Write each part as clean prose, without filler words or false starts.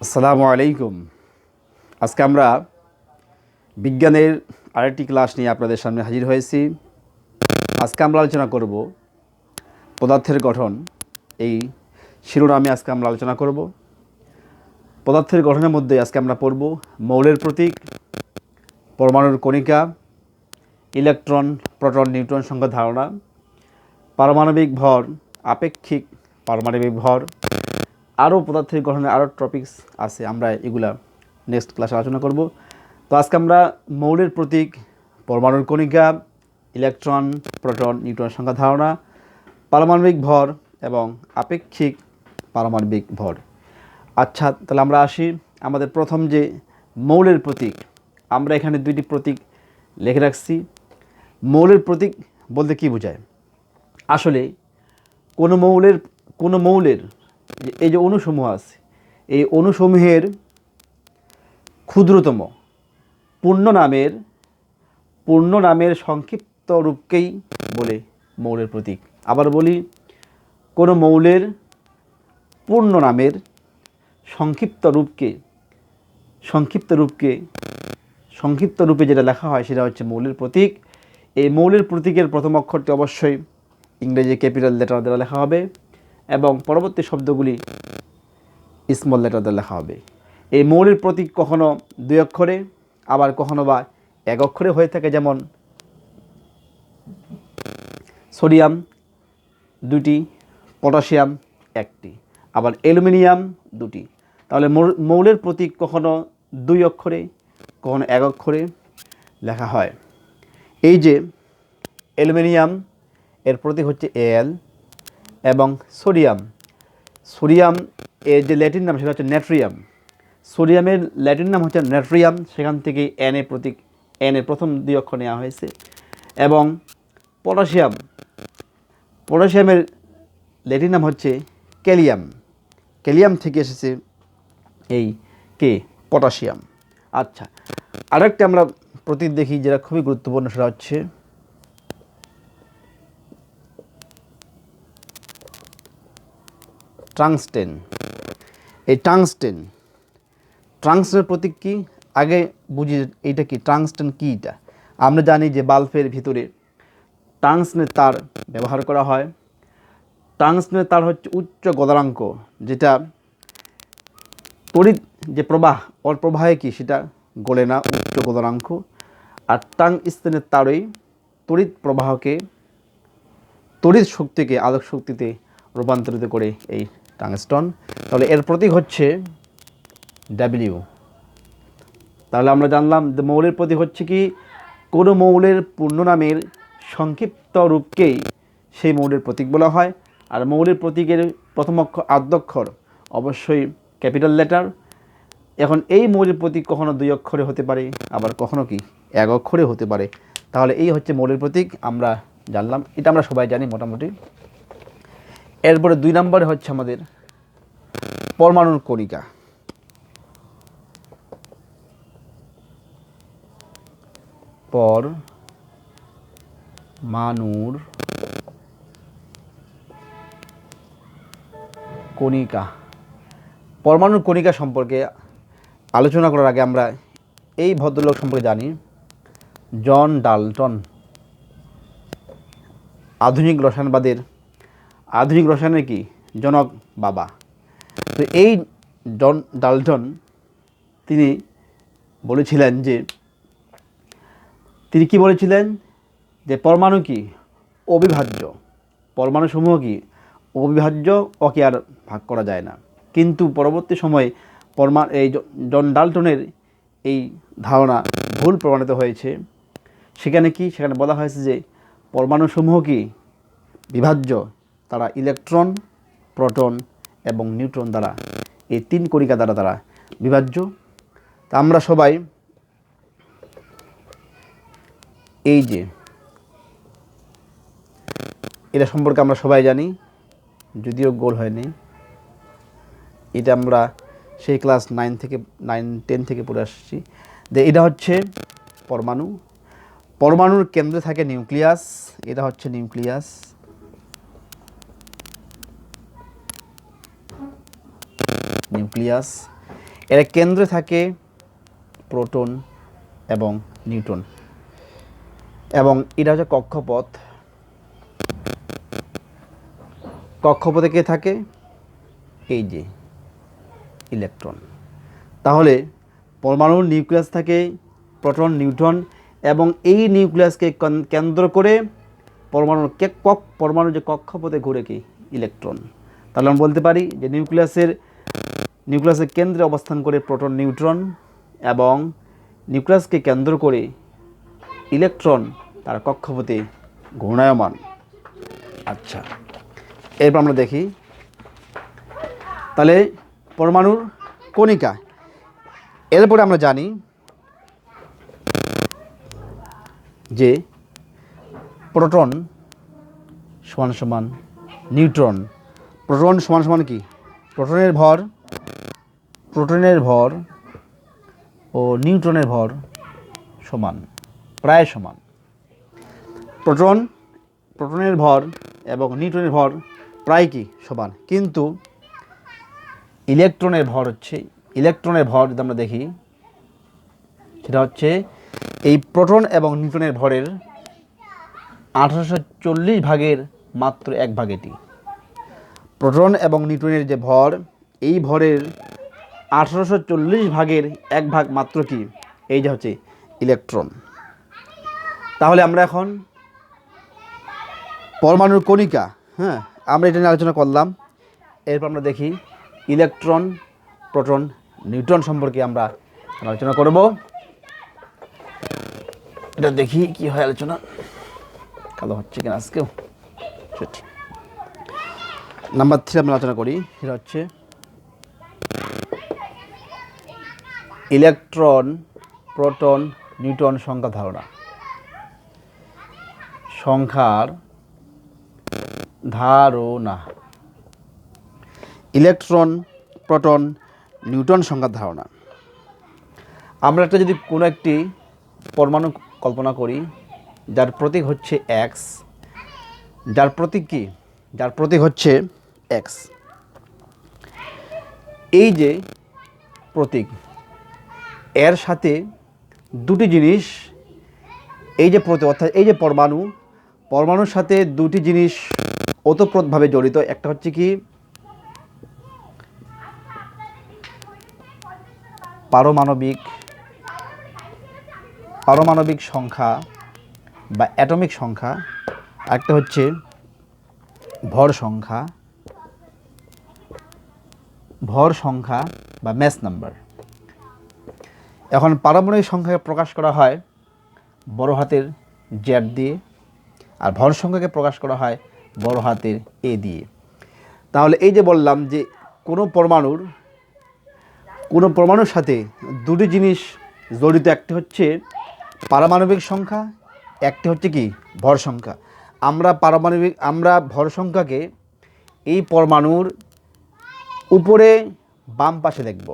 আসসালামু আলাইকুম। আজকে আমরা বিজ্ঞানের আরেকটি ক্লাস নিয়ে আপনাদের সামনে হাজির হয়েছি। আজকে আমরা আলোচনা করব পদার্থের গঠন। এই শিরোনামে আজকে আমরা আলোচনা করব পদার্থের গঠনের মধ্যে আজকে আমরা পড়ব মৌলের প্রতীক, পরমাণুর কণিকা, ইলেকট্রন, প্রোটন, নিউট্রন সংখ্যা ধারণা, পারমাণবিক ভর, আপেক্ষিক পারমাণবিক ভর, আরও পদার্থের গঠনের আরও টপিকস আছে, আমরা এগুলা নেক্সট ক্লাসে আলোচনা করব। তো আজকে আমরা মৌলের প্রতীক, পরমাণুর কণিকা, ইলেকট্রন, প্রোটন, নিউট্রন সংখ্যা ধারণা, পারমাণবিক ভর এবং আপেক্ষিক পারমাণবিক ভর। আচ্ছা, তাহলে আমরা আসি আমাদের প্রথম যে মৌলের প্রতীক। আমরা এখানে দুইটি প্রতীক লিখে রাখছি। মৌলের প্রতীক বলতে কী বোঝায়? আসলে কোনো মৌলের এই যে অণুসমূহ আছে, এই অণুসমূহের ক্ষুদ্রতম পূর্ণ নামের সংক্ষিপ্ত রূপকেই বলে মৌলের প্রতীক। আবার বলি, কোনো মৌলের পূর্ণ নামের সংক্ষিপ্ত রূপে যেটা লেখা হয় সেটা হচ্ছে মৌলের প্রতীক। এই মৌলের প্রতীকের প্রথম অক্ষরটি অবশ্যই ইংরেজি ক্যাপিটাল লেটার দ্বারা লেখা হবে এবং পরবর্তী শব্দগুলি স্মল লেটার দ্বারা লেখা হবে। এই মৌলের প্রতীক কখনো 2 অক্ষরে, আবার কখনো বা 1 অক্ষরে হয়ে থাকে, যেমন সোডিয়াম 2টি, পটাশিয়াম 1টি, আবার অ্যালুমিনিয়াম 2টি। তাহলে মৌলের প্রতীক কখনো 2 অক্ষরে, কখনো 1 অক্ষরে লেখা হয়। এই যে অ্যালুমিনিয়াম, এর প্রতীক হচ্ছে Al, এবং সোডিয়াম এর যে ল্যাটিন নাম সেটা হচ্ছে নেট্রিয়াম। সোডিয়ামের ল্যাটিন নাম হচ্ছে নেট্রিয়াম, সেখান থেকে এন এর প্রতীক, এন এর প্রথম 2 অক্ষর নেওয়া হয়েছে। এবং পটাশিয়ামের ল্যাটিন নাম হচ্ছে ক্যালিয়াম থেকে এসেছে এই পটাশিয়াম। আচ্ছা, আরেকটা আমরা প্রতীক দেখি যেটা খুবই গুরুত্বপূর্ণ, সেটা হচ্ছে টাংস্টেন। এই টাংস্টেনের প্রতীক কি? আগে বুঝি এইটা কি, টাংস্টেন কি? এটা আমরা জানি যে বাল্বের ভিতরে টাংস্টেনের তার ব্যবহার করা হয়। টাংস্টেনের তার হচ্ছে উচ্চ গলনাঙ্ক, যেটা তড়িৎ যে প্রবাহ, ওর প্রবাহে কি সেটা গলে না, উচ্চ গলনাঙ্ক। আর টাংস্টেনের তারই তড়িৎ শক্তিকে আলোক শক্তিতে রূপান্তরিত করে এই টাংস্টন। তাহলে এর প্রতীক হচ্ছে ডাব্লিউ। তাহলে আমরা জানলাম যে মৌলের প্রতীক হচ্ছে কি, কোনো মৌলের পূর্ণ নামের সংক্ষিপ্ত রূপকেই সেই মৌলের প্রতীক বলা হয়। আর মৌলের প্রতীকের প্রথম আদ্যক্ষর অবশ্যই ক্যাপিটাল লেটার। এখন এই মৌলের প্রতীক কখনো 2 অক্ষরে হতে পারে, আবার কখনো কি 1 অক্ষরে হতে পারে। তাহলে এই হচ্ছে মৌলের প্রতীক, আমরা জানলাম, এটা আমরা সবাই জানি মোটামুটি। এরপরে 2 নম্বরে হচ্ছে আমাদের পরমাণুর কণিকা। পরমাণুর কণিকা সম্পর্কে আলোচনা করার আগে আমরা এই ভদ্রলোক সম্পর্কে জানি। জন ডাল্টন, আধুনিক রসায়নের কি জনক বাবা। তো এই জন ডাল্টন তিনি কি বলেছিলেন যে পরমাণু কি অবিভাজ্য, পরমাণুসমূহ কি অবিভাজ্য, ওকে আর ভাগ করা যায় না। কিন্তু পরবর্তী সময়ে এই জন ডাল্টনের এই ধারণা ভুল প্রমাণিত হয়েছে। সেখানে বলা হয়েছে যে পরমাণুসমূহ কি বিভাজ্য, তারা ইলেকট্রন, প্রোটন এবং নিউট্রন দ্বারা, এই 3 কণিকা দ্বারা তারা বিভাজ্য। তা আমরা সবাই এই যে এটা সম্পর্কে আমরা সবাই জানি, যদিও গোল হয়নি। এটা আমরা সেই ক্লাস 9-10 থেকে পড়ে আসছি যে এটা হচ্ছে পরমাণুর কেন্দ্রে থাকে নিউক্লিয়াস। এটা হচ্ছে নিউক্লিয়াস। এর কেন্দ্রে থাকে প্রোটন এবং নিউট্রন, এবং এটা হচ্ছে কক্ষপথ। কক্ষপথে কে থাকে? এই যে ইলেকট্রন। তাহলে পরমাণুর নিউক্লিয়াস থাকে প্রোটন, নিউট্রন, এবং এই নিউক্লিয়াসকে কেন্দ্র করে পরমাণুর যে কক্ষপথে ঘুরে কি? ইলেকট্রন। তাহলে আমরা বলতে পারি যে নিউক্লিয়াসের কেন্দ্রে অবস্থান করে প্রোটন, নিউট্রন, এবং নিউক্লিয়াসকে কেন্দ্র করে ইলেকট্রন তার কক্ষপথে ঘূর্ণায়মান। আচ্ছা, এরপর আমরা দেখি তাহলে পরমাণুর কণিকা। এরপরে আমরা জানি যে প্রোটন সমান সমান নিউট্রন। প্রোটন সমান সমান কি? প্রোটনের ভর ও নিউট্রনের ভর সমান, প্রায় সমান। প্রোটনের ভর এবং নিউট্রনের ভর প্রায় কি? সমান। কিন্তু ইলেকট্রনের ভর যদি আমরা দেখি, সেটা হচ্ছে এই প্রোটন এবং নিউট্রনের ভরের 1840 ভাগের মাত্র 1 ভাগ এটি। প্রোটন এবং নিউট্রনের যে ভর, এই ভরের 1840 ভাগের 1 ভাগ মাত্র কি? এই যে হচ্ছে ইলেকট্রন। তাহলে আমরা এখন পরমাণুর কণিকা, আমরা এটা নিয়ে আলোচনা করলাম। এরপর আমরা দেখি ইলেকট্রন, প্রোটন, নিউট্রন সম্পর্কে আমরা আলোচনা করব। এটা দেখি কি হয় আলোচনা। কালো হচ্ছে কিনা আজকেও। নাম্বার 3 আমরা আলোচনা করি। সেটা হচ্ছে ইলেকট্রন, প্রোটন, নিউট্রন সংখ্যা ধারণা। ইলেকট্রন, প্রোটন, নিউট্রন সংখ্যার ধারণা। আমরা একটা যদি কোনো একটি পরমাণু কল্পনা করি যার প্রতীক হচ্ছে এক্স, যার প্রতীক কি? যার প্রতীক হচ্ছে এক্স। এই যে প্রতীক, এর সাথে দুটি জিনিস, এই যে প্রতীক অর্থাৎ এই যে পরমাণুর সাথে দুটি জিনিস ওতপ্রোতভাবে জড়িত। একটা হচ্ছে কি? পারমাণবিক সংখ্যা বা অ্যাটমিক সংখ্যা, একটা হচ্ছে ভর সংখ্যা বা ম্যাস নাম্বার। এখন পারমাণবিক সংখ্যাকে প্রকাশ করা হয় বড় হাতের জেড দিয়ে, আর ভর সংখ্যাকে প্রকাশ করা হয় বড় হাতের এ দিয়ে। তাহলে এই যে বললাম যে কোনো পরমাণুর সাথে দুটি জিনিস জড়িত, একটি হচ্ছে পারমাণবিক সংখ্যা, একটি হচ্ছে কি? ভর সংখ্যা। আমরা ভর সংখ্যাকে এই পরমাণুর উপরে বাম পাশে দেখব,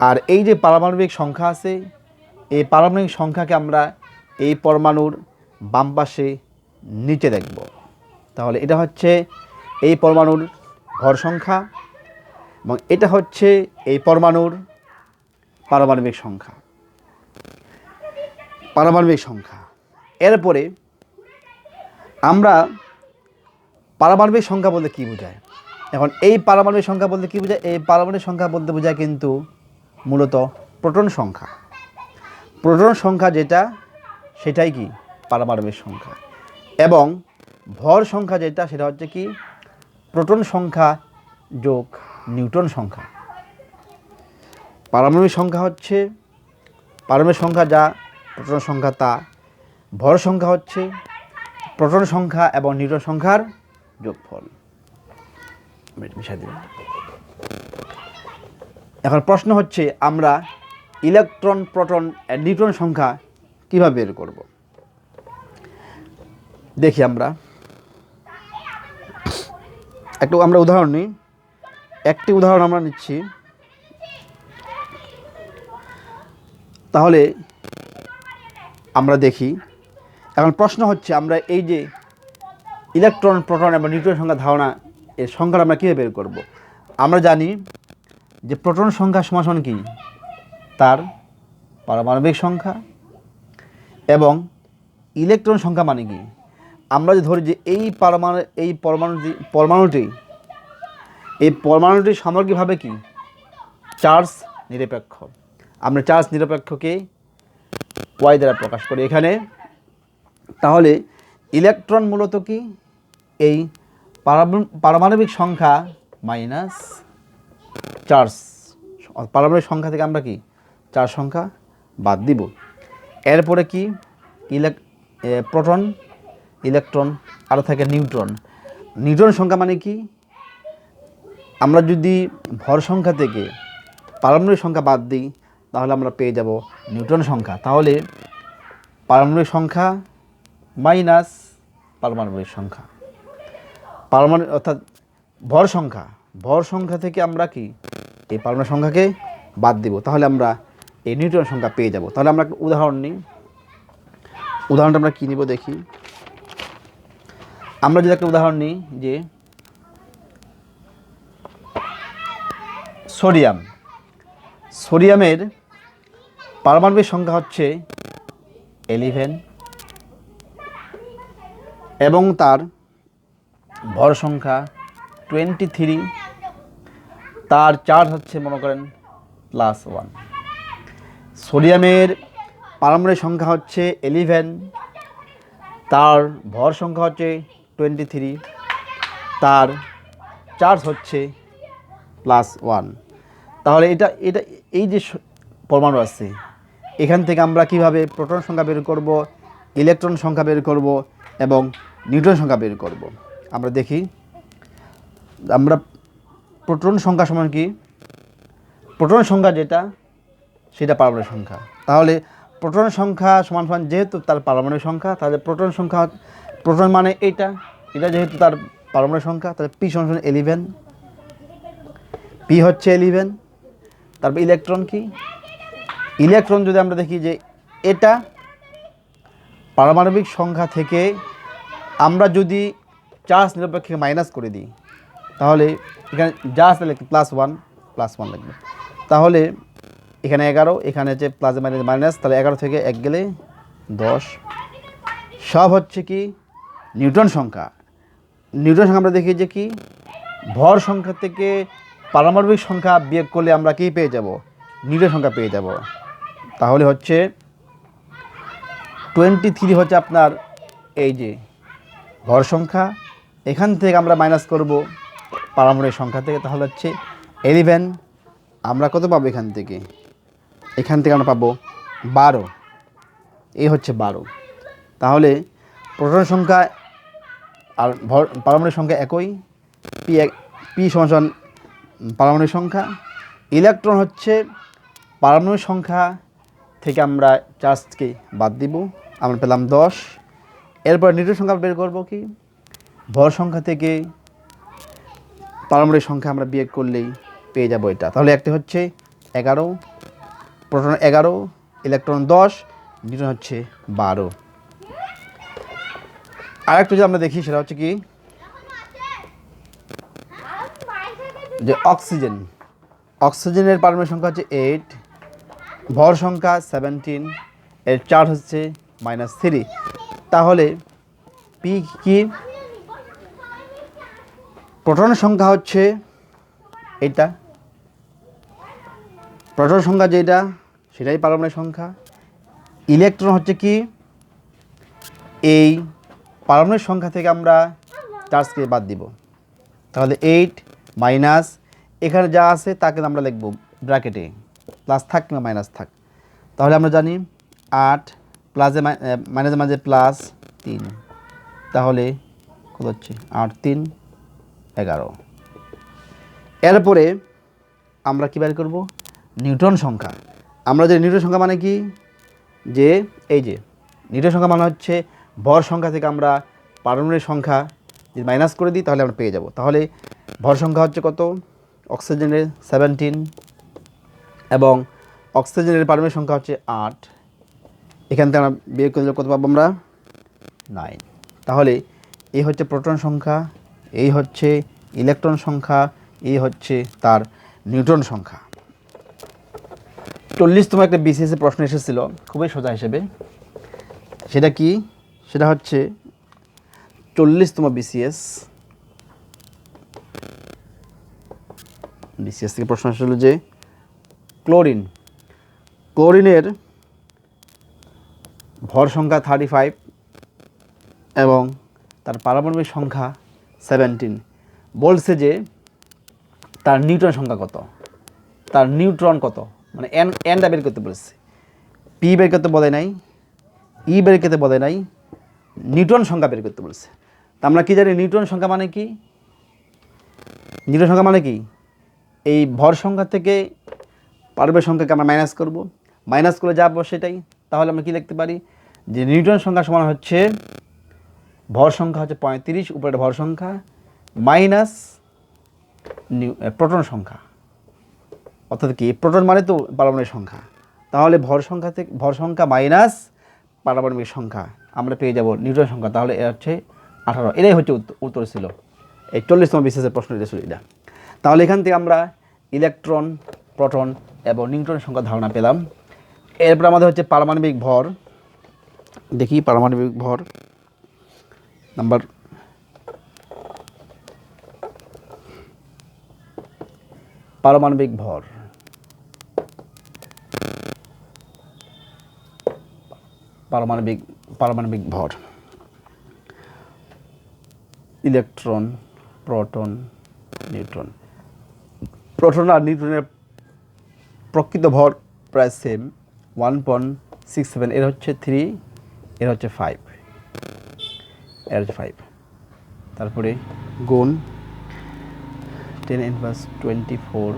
আর এই যে পারমাণবিক সংখ্যা আছে, এই পারমাণবিক সংখ্যাকে আমরা এই পরমাণুর বাম পাশে নিচে দেখব। তাহলে এটা হচ্ছে এই পরমাণুর ভর সংখ্যা, এবং এটা হচ্ছে এই পরমাণুর পারমাণবিক সংখ্যা। এরপরে আমরা পারমাণবিক সংখ্যা বলতে কী বোঝায়? এখন এই পারমাণবিক সংখ্যা বলতে কী বোঝায়? এই পারমাণবিক সংখ্যা বলতে বোঝায় কিন্তু মূলত প্রোটন সংখ্যা যেটা, সেটাই কি? পারমাণবিক সংখ্যা। এবং ভর সংখ্যা যেটা, সেটা হচ্ছে কি? প্রোটন সংখ্যা যোগ নিউট্রন সংখ্যা। পারমাণবিক সংখ্যা হচ্ছে পারমাণবিক সংখ্যা যা, প্রোটন সংখ্যা তা। ভর সংখ্যা হচ্ছে প্রোটন সংখ্যা এবং নিউট্রন সংখ্যার যোগফল। এখন প্রশ্ন হচ্ছে আমরা ইলেকট্রন, প্রোটন, নিউট্রন সংখ্যা কীভাবে বের করব? দেখি আমরা উদাহরণ নিই। একটি উদাহরণ আমরা নিচ্ছি। তাহলে আমরা দেখি, এখন প্রশ্ন হচ্ছে আমরা এই যে ইলেকট্রন, প্রোটন এবং নিউট্রন সংখ্যা ধারণা, এর সংখ্যাটা আমরা কীভাবে বের করব? আমরা জানি যে প্রোটন সংখ্যা সমান সমান কি তার পারমাণবিক সংখ্যা, এবং ইলেকট্রন সংখ্যা মানে কি আমরা যে ধরি যে এই পরমাণুটি সামগ্রিকভাবে কি চার্জ নিরপেক্ষ। আমরা চার্জ নিরপেক্ষকে ওয়াই দ্বারা প্রকাশ করি এখানে। তাহলে ইলেকট্রন মূলত কি এই পারমাণবিক সংখ্যা মাইনাস চার্জ, পারমাণবিক সংখ্যা থেকে আমরা কি চার্জ সংখ্যা বাদ দিব। এরপরে কি প্রোটন, ইলেকট্রন, আরও থাকে নিউট্রন। নিউট্রন সংখ্যা মানে কি আমরা যদি ভর সংখ্যা থেকে পারমাণবিক সংখ্যা বাদ দিই তাহলে আমরা পেয়ে যাব নিউট্রন সংখ্যা। তাহলে পারমাণবিক সংখ্যা মাইনাস পারমাণবিক সংখ্যা, অর্থাৎ ভর সংখ্যা থেকে আমরা কি এই পারমাণবিক সংখ্যাকে বাদ দিব, তাহলে আমরা এই নিউট্রন সংখ্যা পেয়ে যাব। তাহলে আমরা একটা উদাহরণ নিই। উদাহরণটা আমরা কী নিব দেখি। আমরা যদি একটা উদাহরণ নিই যে সোডিয়ামের পারমাণবিক সংখ্যা হচ্ছে 11 এবং তার ভর সংখ্যা 23, তার চার্জ হচ্ছে মনে করেন +1। সোডিয়ামের পারমাণবিক সংখ্যা হচ্ছে 11, তার ভর সংখ্যা হচ্ছে 23, তার চার্জ হচ্ছে +1। তাহলে এই যে পরমাণু আছে এখান থেকে আমরা কিভাবে প্রোটন সংখ্যা বের করব, ইলেকট্রন সংখ্যা বের করব এবং নিউট্রন সংখ্যা বের করব। আমরা দেখি আমরা প্রোটন সংখ্যা সমান কি, প্রোটন সংখ্যা যেটা সেটা পারমাণবিক সংখ্যা। তাহলে প্রোটন সংখ্যা সমান সমান যেহেতু তার পারমাণবিক সংখ্যা, তাহলে প্রোটন মানে এটা যেহেতু তার পারমাণবিক সংখ্যা, তাহলে পি সমান সমান 11, পি হচ্ছে 11। তারপর ইলেকট্রন কি, ইলেকট্রন যদি আমরা দেখি যে এটা পারমাণবিক সংখ্যা থেকে আমরা যদি চার্জ নিরপেক্ষকে মাইনাস করে দিই তাহলে এখানে যা আছে লিখবে +1 লিখবে। তাহলে এখানে 11, এখানে যে প্লাস মাইনাস, তাহলে 11 থেকে 1 গেলে 10। সব হচ্ছে কি নিউট্রন সংখ্যা। আমরা দেখি যে কি ভর সংখ্যা থেকে পারমাণবিক সংখ্যা বিয়োগ করলে আমরা কি পেয়ে যাব, নিউট্রন সংখ্যা পেয়ে যাব। তাহলে হচ্ছে 23 হচ্ছে আপনার এই যে ভর সংখ্যা, এখান থেকে আমরা মাইনাস করব পারমাণবিক সংখ্যা থেকে, তাহলে হচ্ছে 11। আমরা কত পাবো এখান থেকে আমরা পাবো 12, এই হচ্ছে 12। তাহলে প্রোটন সংখ্যা আর পারমাণবিক সংখ্যা একই, পি সমান পারমাণবিক সংখ্যা। ইলেকট্রন হচ্ছে পারমাণবিক সংখ্যা থেকে আমরা চার্জকে বাদ দিব, আমরা পেলাম 10। এরপর নিউট্রন সংখ্যা বের করব কি ভর সংখ্যা থেকে পারমাণবিক সংখ্যা আমরা বিয়োগ করলেই পেয়ে যাব এটা। তাহলে একটা হচ্ছে 11, প্রোটন 11, ইলেকট্রন 10, নিউট্রন হচ্ছে 12। আরেকটা যদি আমরা দেখি সেটা হচ্ছে কি যে অক্সিজেনের পারমাণবিক সংখ্যা হচ্ছে 8, ভর সংখ্যা 17, এর চার্জ হচ্ছে -3। তাহলে পি কি, প্রোটন সংখ্যা হচ্ছে এটা, প্রোটন সংখ্যা যেটা সেটাই পারমাণবিক সংখ্যা। ইলেকট্রন হচ্ছে কি এই পারমাণবিক সংখ্যা থেকে আমরা চার্জকে বাদ দিব, তাহলে 8 মাইনাস এখানে যা আছে তাকে আমরা লিখব ব্র্যাকেটে প্লাস থাক কিংবা মাইনাস থাক। তাহলে আমরা জানি 8 প্লাসে মাইনাসে মাঝে +3, তাহলে কত হচ্ছে 8 3 11। এরপরে আমরা কী বের করব নিউট্রন সংখ্যা। আমরা যে নিউট্রন সংখ্যা মানে কি যে এই যে নিউট্রন সংখ্যা মানে হচ্ছে ভর সংখ্যা থেকে আমরা পারমাণবিক সংখ্যা যদি মাইনাস করে দিই তাহলে আমরা পেয়ে যাব। তাহলে ভর সংখ্যা হচ্ছে কত, অক্সিজেনের 17 এবং অক্সিজেনের পারমাণবিক সংখ্যা হচ্ছে 8, এখান থেকে আমরা বিয়োগ করলে কত পাবো আমরা 9। তাহলে এই হচ্ছে প্রোটন সংখ্যা, এই হচ্ছে ইলেকট্রন সংখ্যা, এই হচ্ছে তার নিউটন সংখ্যা। 40তম একটা বিসিএস এর প্রশ্ন এসেছিল খুবই সোজা হিসেবে, সেটা কি? সেটা হচ্ছে 40তম বিসিএস থেকে প্রশ্ন এসেছিল যে ক্লোরিনের ভর সংখ্যা 35 এবং তার পারমাণবিক সংখ্যা 17। বলছে যে তার নিউট্রন সংখ্যা কত, তার নিউট্রন কত, মানে এনটা বের করতে বলেছে। পি বের করতে বলে নাই, ই বের করতে বলে নাই, নিউট্রন সংখ্যা বের করতে বলেছে। তা আমরা কি জানি নিউট্রন সংখ্যা মানে কি? নিউট্রন সংখ্যা মানে কি? এই ভর সংখ্যা থেকে পারমাণবিক সংখ্যাকে আমরা মাইনাস করব, মাইনাস করে যা পাবো সেটাই। তাহলে আমরা কি লিখতে পারি যে নিউটন সংখ্যা সমান হচ্ছে ভর সংখ্যা হচ্ছে 35 উপরে ভর সংখ্যা মাইনাস প্রোটন সংখ্যা, অর্থাৎ কি প্রোটন মানে তো পারমাণবিক সংখ্যা। তাহলে ভর সংখ্যা মাইনাস পারমাণবিক সংখ্যা আমরা পেয়ে যাব নিউটন সংখ্যা। তাহলে এর হচ্ছে 18। এটাই হচ্ছে উত্তর ছিল এই 40তম বিসিএসের প্রশ্ন এটা ছিল এটা। তাহলে এখান থেকে আমরা ইলেকট্রন, প্রোটন এবং নিউট্রনের সংখ্যা ধারণা পেলাম। এরপর আমাদের হচ্ছে পারমাণবিক ভর। দেখি পারমাণবিক ভর নাম্বার পারমাণবিক ভর পারমাণবিক ভর ইলেকট্রন, প্রোটন, নিউট্রন। প্রোটন আর নিউট্রনের প্রকৃত ভর প্রায় সেম, 1.67। এর হচ্ছে 3, এর হচ্ছে 5, এর হচ্ছে 5। তারপরে গুণ 10⁻²4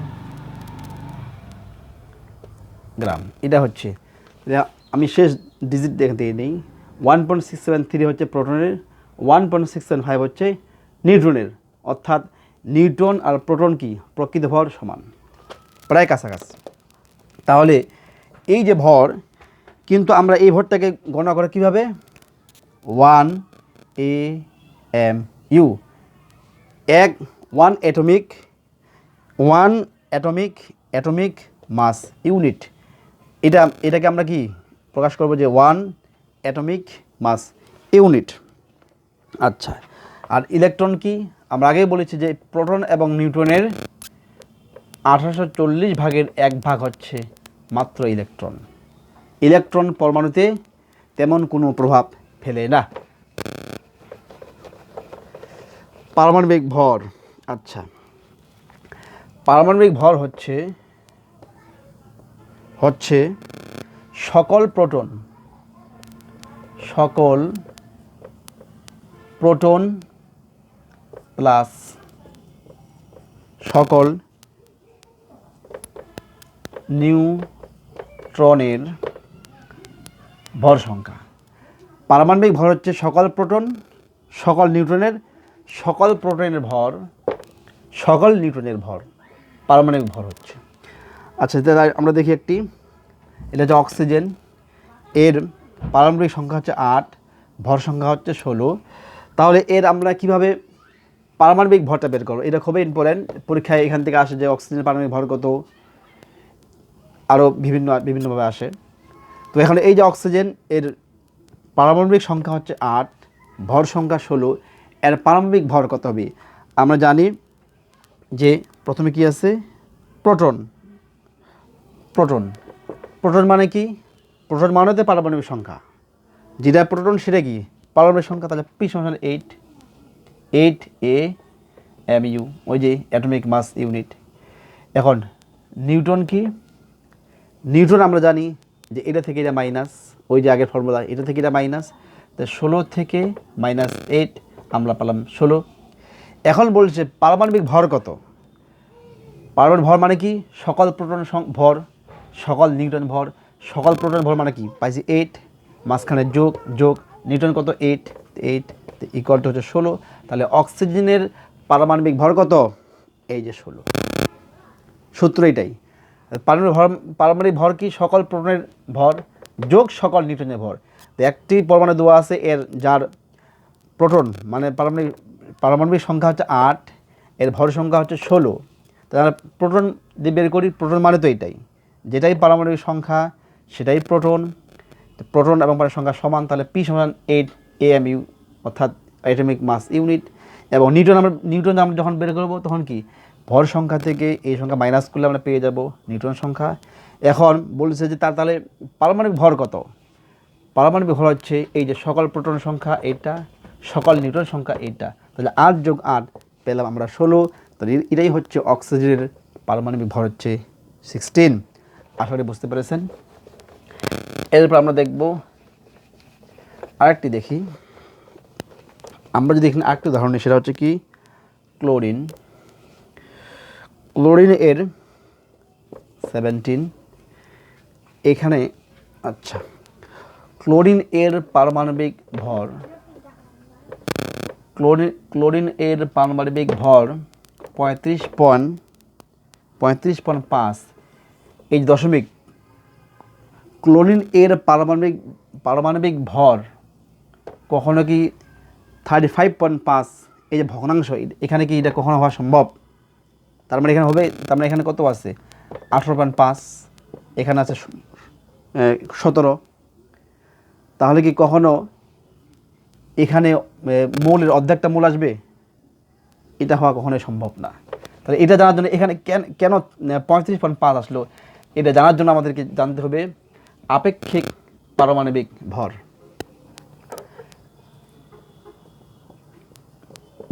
গ্রাম। এটা হচ্ছে, আমি শেষ ডিজিট দেখতে নেই। 1.673 হচ্ছে প্রোটনের, 1.675 হচ্ছে নিউট্রনের। অর্থাৎ নিউট্রন আর প্রোটন কি প্রকৃত ভর সমান, প্রায় কাছাকাছি। তাহলে এই যে ভর, কিন্তু আমরা এই ভরটাকে গণনা করে কীভাবে? 1 AMU, 1 অ্যাটমিক মাস ইউনিট। এটাকে আমরা কি প্রকাশ করব যে 1 অ্যাটমিক মাস ইউনিট। আচ্ছা, আর ইলেকট্রন কি? আমরা আগেই বলেছি যে প্রোটন এবং নিউট্রনের 1840 ভাগের 1 ভাগ হচ্ছে মাত্র ইলেকট্রন। ইলেকট্রন পরমাণুতে তেমন কোনো প্রভাব ফেলে না। পারমাণবিক ভর, আচ্ছা পারমাণবিক ভর হচ্ছে সকল প্রোটন প্লাস সকল নিউট্রনের ভর সংখ্যা। পারমাণবিক ভর হচ্ছে সকল প্রোটন, সকল নিউট্রনের, সকল প্রোটনের ভর, সকল নিউট্রনের ভর পারমাণবিক ভর হচ্ছে। আচ্ছা, তাহলে আমরা দেখি একটি, এটা হচ্ছে অক্সিজেন। এর পারমাণবিক সংখ্যা হচ্ছে 8, ভর সংখ্যা হচ্ছে 16। তাহলে এর আমরা কিভাবে পারমাণবিক ভরটা বের করবো? এটা খুবই ইম্পর্টেন্ট, পরীক্ষায় এখান থেকে আসে যে অক্সিজেনের পারমাণবিক ভর কত, আরও বিভিন্নভাবে আসে। তো এখানে এই যে অক্সিজেন, এর পারমাণবিক সংখ্যা হচ্ছে 8, ভর সংখ্যা 16, এর পারমাণবিক ভর কত হবে? আমরা জানি যে প্রথমে কি আছে প্রোটন মানে কি? প্রোটন মানে তো পারমাণবিক সংখ্যা, যেটা প্রোটন সেটা কি পারমাণবিক সংখ্যা। তাহলে P সমান 8 AMU, ওই যে অ্যাটমিক মাস ইউনিট। এখন নিউটন কি? নিউটন আমরা জানি যে এটা থেকে এটা মাইনাস, ওই যে আগের ফর্মুলা, এটা থেকে এটা মাইনাস, তো 16 থেকে -8 আমরা পেলাম 16। এখন বলছে পারমাণবিক ভর কত? পারমাণবিক ভর মানে কি? সকল প্রোটন ভর, সকল নিউটন ভর, সকল প্রোটন ভর মানে কি? পাইছি 8, মাঝখানে যোগ নিউটন কত? 8 ইকুয়াল টু হচ্ছে 16। তাহলে অক্সিজেনের পারমাণবিক ভর কত? এই যে 16। সূত্র এটাই। পারমাণবিক ভর কি? সকল প্রোটনের ভর যোগ সকল নিউটনের ভর। তো একটি পরমাণু দেওয়া আছে যার প্রোটন মানে পারমাণবিক সংখ্যা হচ্ছে 8, এর ভর সংখ্যা হচ্ছে 16। তাহলে প্রোটন দিয়ে বের করি, প্রোটন মানে তো এটাই, যেটাই পারমাণবিক সংখ্যা সেটাই প্রোটন। প্রোটন এবং পারমাণবিক সংখ্যা সমান, তাহলে P সমান 8 AMU অর্থাৎ অ্যাটমিক মাস ইউনিট। এবং নিউটন আমরা যখন বের করব তখন কি ভর সংখ্যা থেকে এই সংখ্যা মাইনাস করলে আমরা পেয়ে যাব নিউটন সংখ্যা। এখন বলছে যে তাহলে পারমাণবিক ভর কত? পারমাণবিক ভর হচ্ছে এই যে সকল প্রোটন সংখ্যা এটা, সকল নিউটন সংখ্যা এটা, তাহলে 8 যোগ 8 পেলাম আমরা 16। তাহলে এটাই হচ্ছে অক্সিজেনের পারমাণবিক ভর হচ্ছে 16। আশা করি বুঝতে পেরেছেন। এরপর আমরা দেখব আরেকটি, দেখি আমরা যদি এখানে আরেকটি উদাহরণ নিই, সেটা হচ্ছে কি ক্লোরিন। ক্লোরিন এর 17 এখানে, আচ্ছা ক্লোরিন এর পারমাণবিক ভর, ক্লোরিন এর পারমাণবিক ভর 35.5 এই দশমিক। ক্লোরিন এর পারমাণবিক ভর কখনো কি 35.5 এই যে ভগ্নাংশ, এখানে কি এটা কখনো হওয়া সম্ভব? তার মানে এখানে হবে, তার মানে এখানে কত আছে 18.5, এখানে আছে 17, তাহলে কি কখনো এখানে মৌলের অর্ধেকটা মূল আসবে? এটা হওয়া কখনোই সম্ভব না। তাহলে এটা জানার জন্য এখানে কেন 35.5 আসলো, এটা জানার জন্য আমাদেরকে জানতে হবে আপেক্ষিক পারমাণবিক ভর,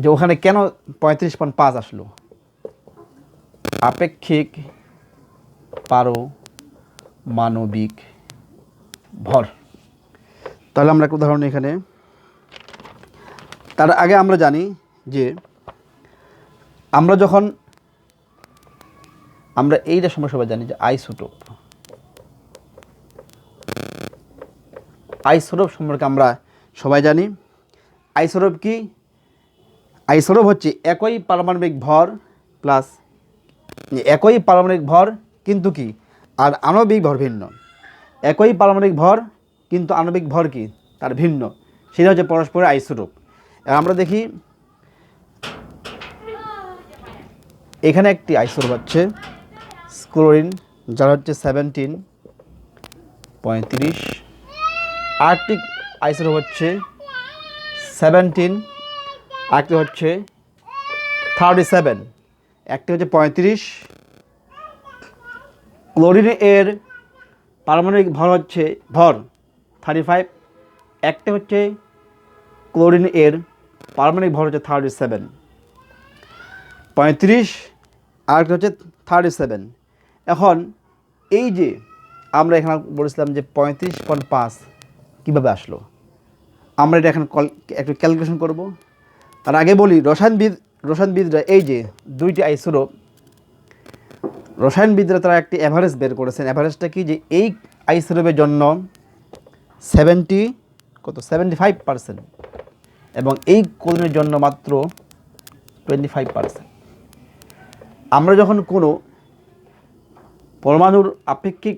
যে ওখানে কেন 35.5 আসলো। আপেক্ষিক পারমাণবিক ভর, তাহলে আমরা একটা উদাহরণ এখানে, তার আগে আমরা জানি যে আমরা এইটা সময় সবাই জানি যে আইসোটোপ সম্পর্কে আমরা সবাই জানি। আইসোটোপ কি? আইসোটোপ হচ্ছে একই পারমাণবিক ভর প্লাস একই পারমাণবিক ভর কিন্তু কি আর আণবিক ভর ভিন্ন। একই পারমাণবিক ভর কিন্তু আণবিক ভর কি তার ভিন্ন, সেটা হচ্ছে পরস্পরের আইসোটোপ। আমরা দেখি এখানে একটি আইসোটোপ হচ্ছে ক্লোরিন, যার হচ্ছে 17.35। আরেকটি আইসোটোপ হচ্ছে 17, আরেকটি হচ্ছে 37, একটি হচ্ছে 35। ক্লোরিন এর পারমাণবিক ভর হচ্ছে 35, একটা হচ্ছে ক্লোরিন এর পারমাণবিক ভর হচ্ছে 37, 35 আর একটা হচ্ছে 37। এখন এই যে আমরা এখানে বলেছিলাম যে 35.5 কীভাবে আসলো, আমরা এটা এখন একটু ক্যালকুলেশন করব। তার আগে বলি রসায়নবিদরা এই যে দুইটি আইসোটোপ, রসায়নবিদরা তারা একটি অ্যাভারেজ বের করেছেন। অ্যাভারেজটা কি, যে এই আইসোটোপের জন্য 75% এবং এই ক্লোরিনের জন্য মাত্র 25%। আমরা যখন কোনো পরমাণুর আপেক্ষিক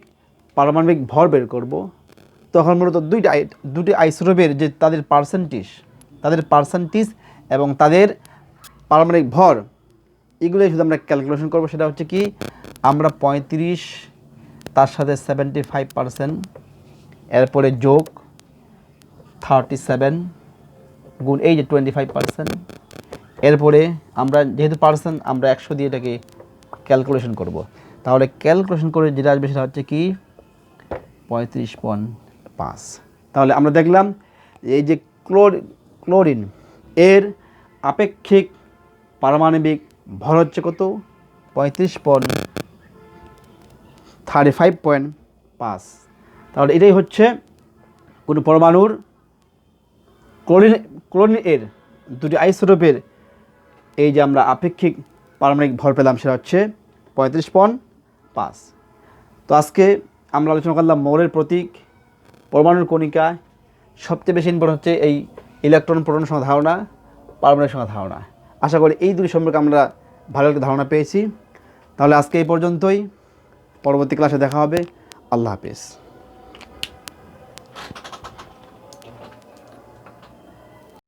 পারমাণবিক ভর বের করব, তখন মূলত দুটি আইসোটোপের যে তাদের পার্সেন্টেজ এবং তাদের পারমাণবিক ভর, এগুলোই শুধু আমরা ক্যালকুলেশন করব। সেটা হচ্ছে কি, আমরা 35 তার সাথে 75%, এরপরে যোগ 37 গুণ এই যে 25%, এরপরে আমরা যেহেতু পার্সেন্ট আমরা 100 দিয়ে এটাকে ক্যালকুলেশন করব। তাহলে ক্যালকুলেশন করে যেটা আসবে সেটা হচ্ছে কি 35.5। তাহলে আমরা দেখলাম এই যে ক্লোরিন এর আপেক্ষিক পারমাণবিক ভর হচ্ছে কত 35.5। তাহলে এটাই হচ্ছে কোনো পরমাণুর ক্লোরিন এর দুটি আইসোটোপের এই যে আমরা আপেক্ষিক পারমাণবিক ভর পেলাম, সেটা হচ্ছে 35.5। তো আজকে আমরা আলোচনা করলাম মৌলের প্রতীক, পরমাণুর কণিকা, সবচেয়ে বেশি ইম্পর্টেন্ট হচ্ছে এই ইলেকট্রন প্রোটন সংখ্যা ধারণা, পারমাণবিক সংখ্যা ধারণা। আশা করি এই দুটি সম্পর্কে আমরা ভালো একটা ধারণা পেয়েছি। তাহলে আজকে এই পর্যন্তই, পরবর্তী ক্লাসে দেখা হবে। আল্লাহ হাফেজ।